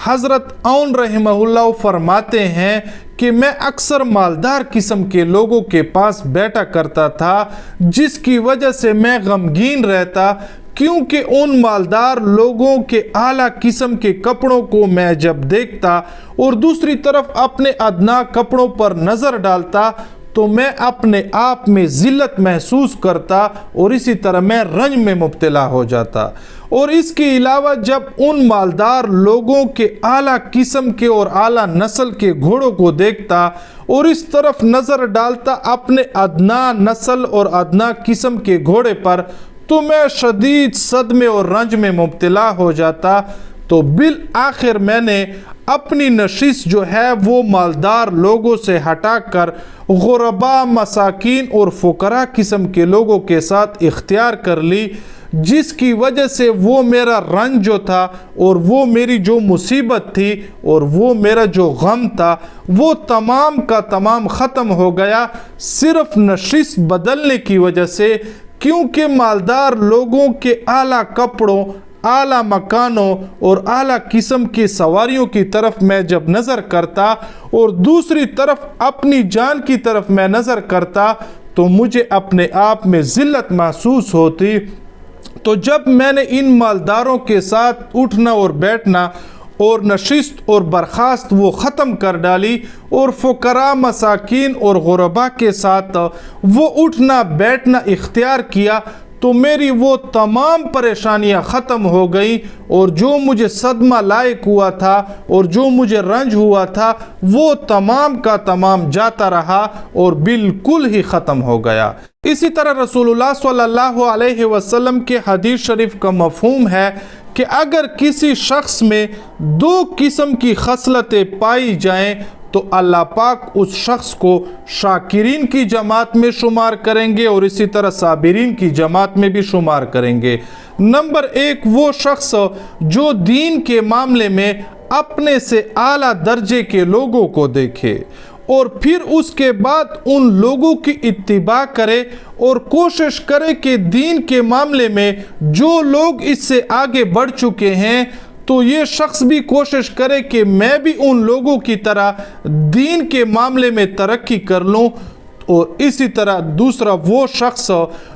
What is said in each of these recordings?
حضرت عون رحمہ فرماتے ہیں کہ میں اکثر مالدار قسم کے لوگوں کے پاس بیٹھا کرتا تھا، جس کی وجہ سے میں غمگین رہتا، کیونکہ ان مالدار لوگوں کے اعلیٰ قسم کے کپڑوں کو میں جب دیکھتا اور دوسری طرف اپنے ادنا کپڑوں پر نظر ڈالتا تو میں اپنے آپ میں ذلت محسوس کرتا اور اسی طرح میں رنج میں مبتلا ہو جاتا۔ اور اس کے علاوہ جب ان مالدار لوگوں کے اعلیٰ قسم کے اور اعلیٰ نسل کے گھوڑوں کو دیکھتا اور اس طرف نظر ڈالتا اپنے ادنا نسل اور ادنا قسم کے گھوڑے پر، تو میں شدید صدمے اور رنج میں مبتلا ہو جاتا۔ تو بالآخر میں نے اپنی نشست جو ہے وہ مالدار لوگوں سے ہٹا کر غربا، مساکین اور فقراء قسم کے لوگوں کے ساتھ اختیار کر لی، جس کی وجہ سے وہ میرا رنج جو تھا اور وہ میری جو مصیبت تھی اور وہ میرا جو غم تھا وہ تمام کا تمام ختم ہو گیا، صرف نشست بدلنے کی وجہ سے۔ کیونکہ مالدار لوگوں کے اعلیٰ کپڑوں، اعلیٰ مکانوں اور اعلیٰ قسم کی سواریوں کی طرف میں جب نظر کرتا اور دوسری طرف اپنی جان کی طرف میں نظر کرتا تو مجھے اپنے آپ میں ذلت محسوس ہوتی۔ تو جب میں نے ان مالداروں کے ساتھ اٹھنا اور بیٹھنا اور نشست اور برخاست وہ ختم کر ڈالی اور فقراء، مساکین اور غربا کے ساتھ وہ اٹھنا بیٹھنا اختیار کیا تو میری وہ تمام پریشانیاں ختم ہو گئیں، اور جو مجھے صدمہ لائق ہوا تھا اور جو مجھے رنج ہوا تھا وہ تمام کا تمام جاتا رہا اور بالکل ہی ختم ہو گیا۔ اسی طرح رسول اللہ صلی اللہ علیہ وسلم کے حدیث شریف کا مفہوم ہے کہ اگر کسی شخص میں دو قسم کی خصلتیں پائی جائیں تو اللہ پاک اس شخص کو شاکرین کی جماعت میں شمار کریں گے اور اسی طرح صابرین کی جماعت میں بھی شمار کریں گے۔ نمبر ایک، وہ شخص جو دین کے معاملے میں اپنے سے اعلیٰ درجے کے لوگوں کو دیکھے اور پھر اس کے بعد ان لوگوں کی اتباع کرے اور کوشش کرے کہ دین کے معاملے میں جو لوگ اس سے آگے بڑھ چکے ہیں تو یہ شخص بھی کوشش کرے کہ میں بھی ان لوگوں کی طرح دین کے معاملے میں ترقی کر لوں۔ اور اسی طرح دوسرا، وہ شخص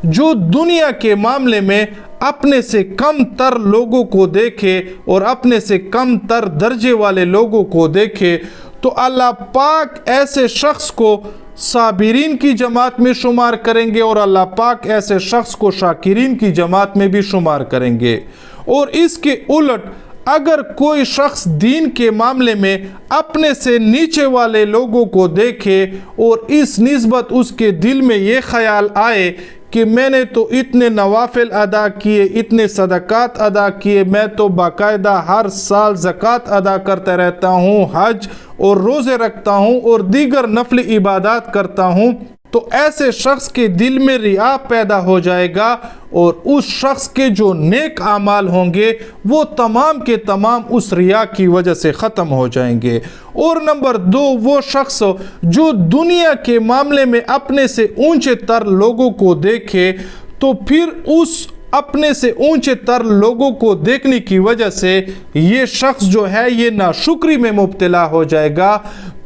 جو دنیا کے معاملے میں اپنے سے کم تر لوگوں کو دیکھے اور اپنے سے کم تر درجے والے لوگوں کو دیکھے تو اللہ پاک ایسے شخص کو صابرین کی جماعت میں شمار کریں گے اور اللہ پاک ایسے شخص کو شاکرین کی جماعت میں بھی شمار کریں گے۔ اور اس کے الٹ اگر کوئی شخص دین کے معاملے میں اپنے سے نیچے والے لوگوں کو دیکھے اور اس نسبت اس کے دل میں یہ خیال آئے کہ میں نے تو اتنے نوافل ادا کیے، اتنے صدقات ادا کیے، میں تو باقاعدہ ہر سال زکوٰۃ ادا کرتا رہتا ہوں، حج اور روزے رکھتا ہوں اور دیگر نفل عبادات کرتا ہوں، تو ایسے شخص کے دل میں ریا پیدا ہو جائے گا اور اس شخص کے جو نیک اعمال ہوں گے وہ تمام کے تمام اس ریا کی وجہ سے ختم ہو جائیں گے۔ اور نمبر دو، وہ شخص جو دنیا کے معاملے میں اپنے سے اونچے تر لوگوں کو دیکھے تو پھر اس اپنے سے اونچے تر لوگوں کو دیکھنے کی وجہ سے یہ شخص جو ہے یہ ناشکری میں مبتلا ہو جائے گا۔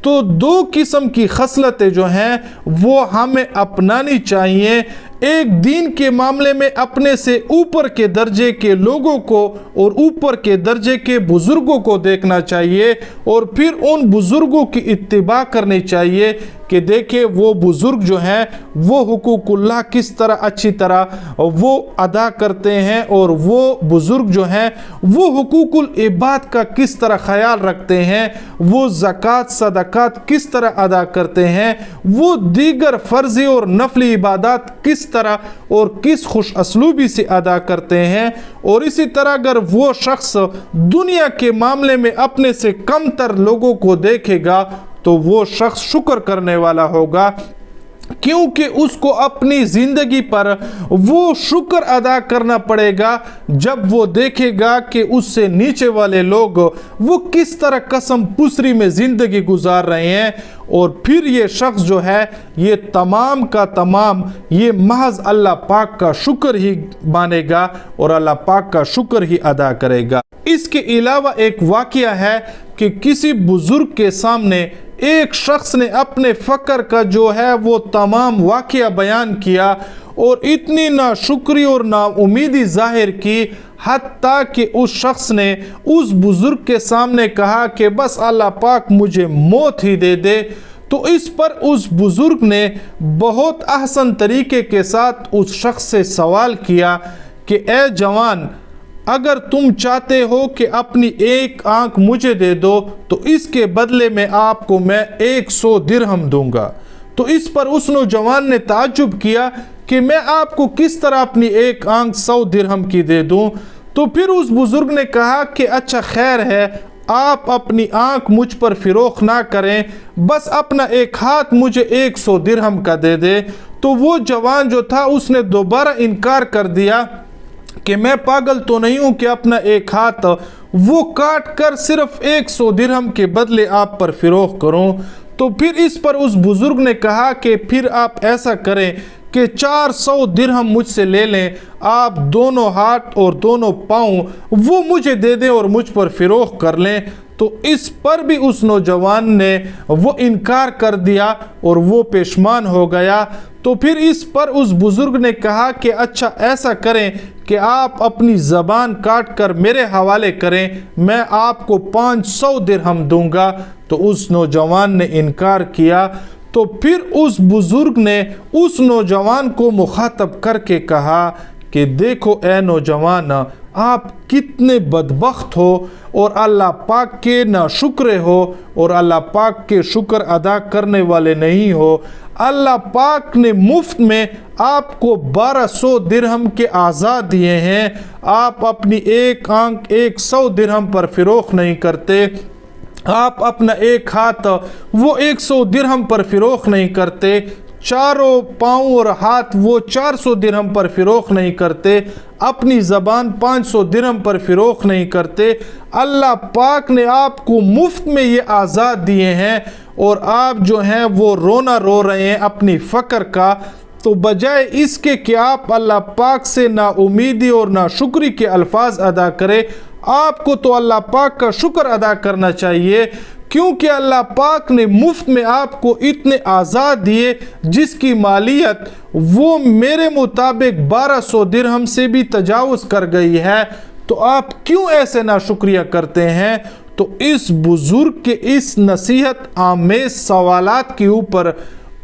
تو دو قسم کی خصلتیں جو ہیں وہ ہمیں اپنانی چاہیے، ایک دین کے معاملے میں اپنے سے اوپر کے درجے کے لوگوں کو اور اوپر کے درجے کے بزرگوں کو دیکھنا چاہیے اور پھر ان بزرگوں کی اتباع کرنی چاہیے کہ دیکھیں وہ بزرگ جو ہیں وہ حقوق اللہ کس طرح اچھی طرح وہ ادا کرتے ہیں اور وہ بزرگ جو ہیں وہ حقوق العباد کا کس طرح خیال رکھتے ہیں، وہ زکوٰۃ صدقات کس طرح ادا کرتے ہیں، وہ دیگر فرضی اور نفلی عبادات کس طرح اور کس خوش اسلوبی سے ادا کرتے ہیں۔ اور اسی طرح اگر وہ شخص دنیا کے معاملے میں اپنے سے کم تر لوگوں کو دیکھے گا تو وہ شخص شکر کرنے والا ہوگا، کیونکہ اس کو اپنی زندگی پر وہ شکر ادا کرنا پڑے گا جب وہ دیکھے گا کہ اس سے نیچے والے لوگ وہ کس طرح قسم پسری میں زندگی گزار رہے ہیں، اور پھر یہ شخص جو ہے یہ تمام کا تمام یہ محض اللہ پاک کا شکر ہی مانے گا اور اللہ پاک کا شکر ہی ادا کرے گا۔ اس کے علاوہ ایک واقعہ ہے کہ کسی بزرگ کے سامنے ایک شخص نے اپنے فقر کا جو ہے وہ تمام واقعہ بیان کیا اور اتنی ناشکری اور نا امیدی ظاہر کی، حتیٰ کہ اس شخص نے اس بزرگ کے سامنے کہا کہ بس اللہ پاک مجھے موت ہی دے دے۔ تو اس پر اس بزرگ نے بہت احسن طریقے کے ساتھ اس شخص سے سوال کیا کہ اے جوان، اگر تم چاہتے ہو کہ اپنی ایک آنکھ مجھے دے دو تو اس کے بدلے میں آپ کو میں 100 درہم دوں گا۔ تو اس پر اس نوجوان نے تعجب کیا کہ میں آپ کو کس طرح اپنی ایک آنکھ 100 درہم کی دے دوں؟ تو پھر اس بزرگ نے کہا کہ اچھا خیر ہے، آپ اپنی آنکھ مجھ پر فروخت نہ کریں، بس اپنا ایک ہاتھ مجھے 100 درہم کا دے دے۔ تو وہ جوان جو تھا اس نے دوبارہ انکار کر دیا کہ میں پاگل تو نہیں ہوں کہ اپنا ایک ہاتھ وہ کاٹ کر صرف 100 درہم کے بدلے آپ پر فروخت کروں۔ تو پھر اس پر اس بزرگ نے کہا کہ پھر آپ ایسا کریں کہ 400 درہم مجھ سے لے لیں، آپ دونوں ہاتھ اور دونوں پاؤں وہ مجھے دے دیں اور مجھ پر فروخت کر لیں۔ تو اس پر بھی اس نوجوان نے وہ انکار کر دیا اور وہ پشیمان ہو گیا۔ تو پھر اس پر اس بزرگ نے کہا کہ اچھا ایسا کریں کہ آپ اپنی زبان کاٹ کر میرے حوالے کریں، میں آپ کو 500 درہم دوں گا۔ تو اس نوجوان نے انکار کیا۔ تو پھر اس بزرگ نے اس نوجوان کو مخاطب کر کے کہا کہ دیکھو اے نوجوان، آپ کتنے بدبخت ہو اور اللہ پاک کے ناشکرے ہو اور اللہ پاک کے شکر ادا کرنے والے نہیں ہو۔ اللہ پاک نے مفت میں آپ کو 1200 درہم کے آزاد دیے ہیں، آپ اپنی ایک آنکھ 100 درہم پر فروخت نہیں کرتے، آپ اپنا ایک ہاتھ وہ 100 درہم پر فروخت نہیں کرتے، چاروں پاؤں اور ہاتھ وہ 400 درہم پر فروخت نہیں کرتے، اپنی زبان 500 درہم پر فروخت نہیں کرتے۔ اللہ پاک نے آپ کو مفت میں یہ آزاد دیے ہیں اور آپ جو ہیں وہ رونا رو رہے ہیں اپنی فقر کا۔ تو بجائے اس کے کہ آپ اللہ پاک سے نا امیدی اور نا شکری کے الفاظ ادا کرے، آپ کو تو اللہ پاک کا شکر ادا کرنا چاہیے، کیونکہ اللہ پاک نے مفت میں آپ کو اتنے آزاد دیے جس کی مالیت وہ میرے مطابق 1200 درہم سے بھی تجاوز کر گئی ہے، تو آپ کیوں ایسے ناشکریہ کرتے ہیں؟ تو اس بزرگ کے اس نصیحت آمیز سوالات کے اوپر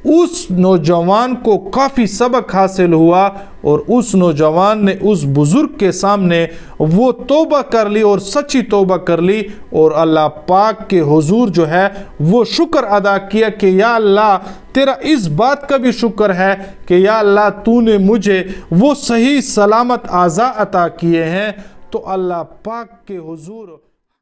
اس نوجوان کو کافی سبق حاصل ہوا اور اس نوجوان نے اس بزرگ کے سامنے وہ توبہ کر لی اور سچی توبہ کر لی اور اللہ پاک کے حضور جو ہے وہ شکر ادا کیا کہ یا اللہ تیرا اس بات کا بھی شکر ہے کہ یا اللہ تو نے مجھے وہ صحیح سلامت اعضاء عطا کیے ہیں۔ تو اللہ پاک کے حضور